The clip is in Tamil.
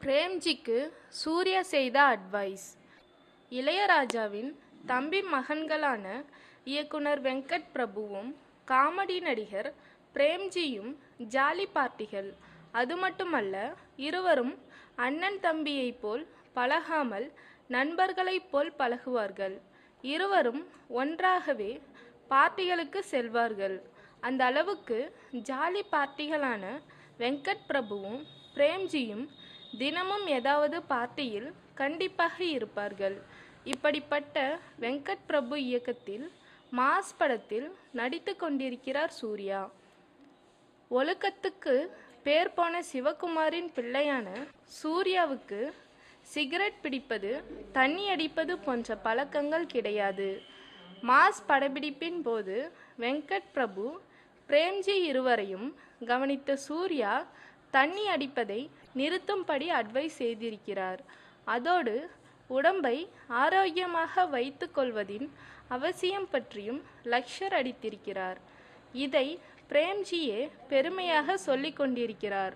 பிரேம்ஜிக்கு சூர்யா செய்த அட்வைஸ். இளையராஜாவின் தம்பி மகன்களான இயக்குனர் வெங்கட் பிரபுவும் காமெடி நடிகர் பிரேம்ஜியும் ஜாலி பார்ட்டிகள். அது மட்டுமல்ல, இருவரும் அண்ணன் தம்பியைப் போல் பழகாமல் நண்பர்களைப் போல் பழகுவார்கள். இருவரும் ஒன்றாகவே பார்ட்டிகளுக்கு செல்வார்கள். அந்த அளவுக்கு ஜாலி பார்ட்டிகளான வெங்கட் பிரபுவும் பிரேம்ஜியும் தினமும் ஏதாவது பார்ட்டியில் கண்டிப்பாக இருப்பார்கள். இப்படிப்பட்ட வெங்கட் பிரபு இயக்கத்தில் மாஸ் படத்தில் நடித்து கொண்டிருக்கிறார் சூர்யா. ஒழுக்கத்துக்கு பேர் போன சிவகுமாரின் பிள்ளையான சூர்யாவுக்கு சிகரெட் பிடிப்பது, தண்ணி அடிப்பது போன்ற பழக்கங்கள் கிடையாது. மாஸ் படப்பிடிப்பின் போது வெங்கட் பிரபு பிரேம்ஜி இருவரையும் கவனித்த சூர்யா தண்ணி அடிப்பதை நிறுத்தும்படி அட்வைஸ் செய்திருக்கிறார். அதோடு உடம்பை ஆரோக்கியமாக வைத்து கொள்வதின் அவசியம் பற்றியும் லெக்சர் அடித்திருக்கிறார். இதை பிரேம்ஜியே பெருமையாக சொல்லிக் கொண்டிருக்கிறார்.